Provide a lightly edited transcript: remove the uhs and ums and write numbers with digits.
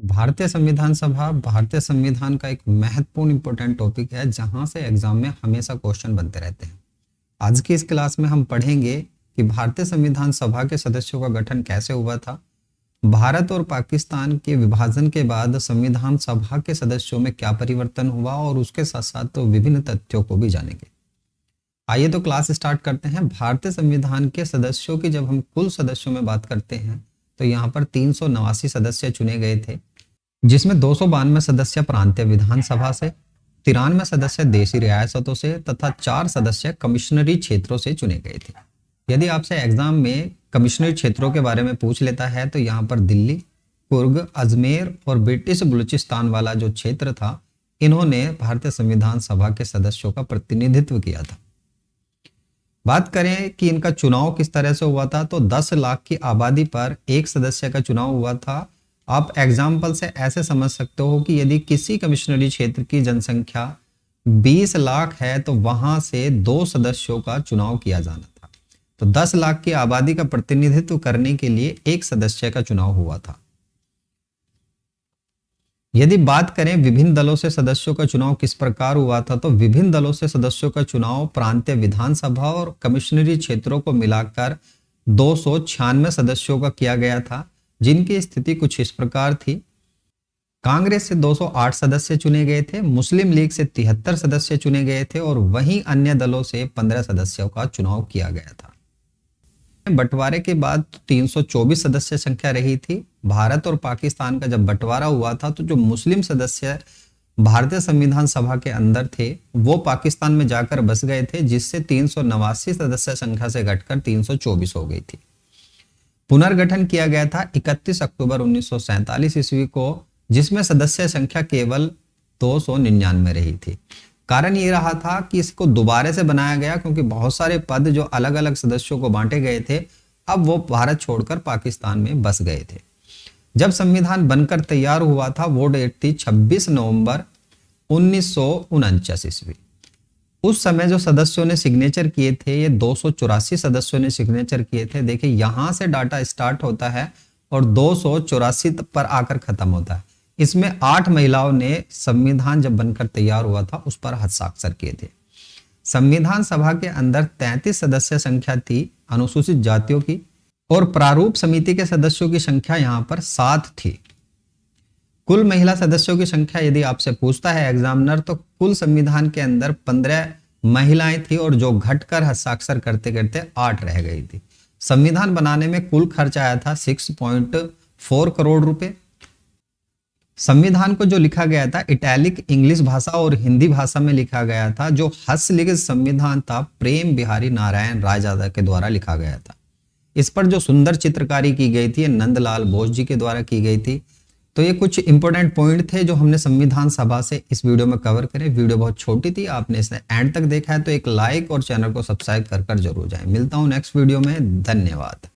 भारतीय संविधान सभा भारतीय संविधान का एक महत्वपूर्ण इंपॉर्टेंट टॉपिक है जहां से एग्जाम में हमेशा क्वेश्चन बनते रहते हैं। आज की इस क्लास में हम पढ़ेंगे कि भारतीय संविधान सभा के सदस्यों का गठन कैसे हुआ था। भारत और पाकिस्तान के विभाजन के बाद संविधान सभा के सदस्यों में क्या परिवर्तन हुआ और उसके साथ साथ तो विभिन्न तथ्यों को भी जानेंगे। आइए तो क्लास स्टार्ट करते हैं। भारतीय संविधान के सदस्यों की जब हम कुल सदस्यों में बात करते हैं तो यहाँ पर 389 सदस्य चुने गए थे, जिसमें 292 सदस्य प्रांतीय विधानसभा से, 93 सदस्य देशी रियासतों से तथा 4 सदस्य कमिश्नरी क्षेत्रों से चुने गए थे। यदि आपसे एग्जाम में कमिश्नरी क्षेत्रों के बारे में पूछ लेता है तो यहाँ पर दिल्ली, कुर्ग, अजमेर और ब्रिटिश बलूचिस्तान वाला जो क्षेत्र था, इन्होंने भारतीय संविधान सभा के सदस्यों का प्रतिनिधित्व किया था। बात करें कि इनका चुनाव किस तरह से हुआ था तो 10 लाख की आबादी पर एक सदस्य का चुनाव हुआ था। आप एग्जाम्पल से ऐसे समझ सकते हो कि यदि किसी कमिश्नरी क्षेत्र की जनसंख्या 20 लाख है तो वहां से 2 सदस्यों का चुनाव किया जाना था। तो 10 लाख की आबादी का प्रतिनिधित्व करने के लिए एक सदस्य का चुनाव हुआ था। यदि बात करें विभिन्न दलों से सदस्यों का चुनाव किस प्रकार हुआ था तो विभिन्न दलों से सदस्यों का चुनाव प्रांतीय विधानसभा और कमिश्नरी क्षेत्रों को मिलाकर 296 सदस्यों का किया गया था, जिनकी स्थिति कुछ इस प्रकार थी। कांग्रेस से 208 सदस्य चुने गए थे, मुस्लिम लीग से 73 सदस्य चुने गए थे और वहीं अन्य दलों से 15 सदस्यों का चुनाव किया गया था। बंटवारे के बाद 324 सदस्य संख्या रही थी। भारत और पाकिस्तान का जब बंटवारा हुआ था तो जो मुस्लिम सदस्य भारतीय संविधान सभा के अंदर थे वो पाकिस्तान में जाकर बस गए थे, जिससे 389 सदस्य संख्या से घटकर 324 हो गई थी। पुनर्गठन किया गया था 31 अक्टूबर 1947 ईस्वी को, जिसमें सदस्य संख्या केवल 299 रही थी। कारण ये रहा था कि इसको दोबारा से बनाया गया क्योंकि बहुत सारे पद जो अलग अलग सदस्यों को बांटे गए थे अब वो भारत छोड़कर पाकिस्तान में बस गए थे। जब संविधान बनकर तैयार हुआ था वो डेट थी 26 नवंबर 1949 ईस्वी। उस समय जो सदस्यों ने सिग्नेचर किए थे ये 284 सदस्यों ने सिग्नेचर किए थे। देखिए यहां से डाटा स्टार्ट होता है और 284 पर आकर खत्म होता है। इसमें 8 महिलाओं ने संविधान जब बनकर तैयार हुआ था उस पर हस्ताक्षर किए थे। संविधान सभा के अंदर 33 सदस्य संख्या थी अनुसूचित जातियों की और प्रारूप समिति के सदस्यों की संख्या यहां पर 7 थी। कुल महिला सदस्यों की संख्या यदि आपसे पूछता है एग्जामिनर तो कुल संविधान के अंदर 15 महिलाएं थी और जो घटकर हस्ताक्षर करते करते 8 रह गई थी। संविधान बनाने में कुल खर्च आया था 6.4 करोड़ रुपए। संविधान को जो लिखा गया था इटैलिक इंग्लिश भाषा और हिंदी भाषा में लिखा गया था। जो हस्तलिखित संविधान था प्रेम बिहारी नारायण रायजादा के द्वारा लिखा गया था। इस पर जो सुंदर चित्रकारी की गई थी नंदलाल बोस जी के द्वारा की गई थी। तो ये कुछ इंपॉर्टेंट पॉइंट थे जो हमने संविधान सभा से इस वीडियो में कवर करे। वीडियो बहुत छोटी थी, आपने इसे एंड तक देखा है तो एक लाइक और चैनल को सब्सक्राइब कर जरूर जाए। मिलता हूं नेक्स्ट वीडियो में। धन्यवाद।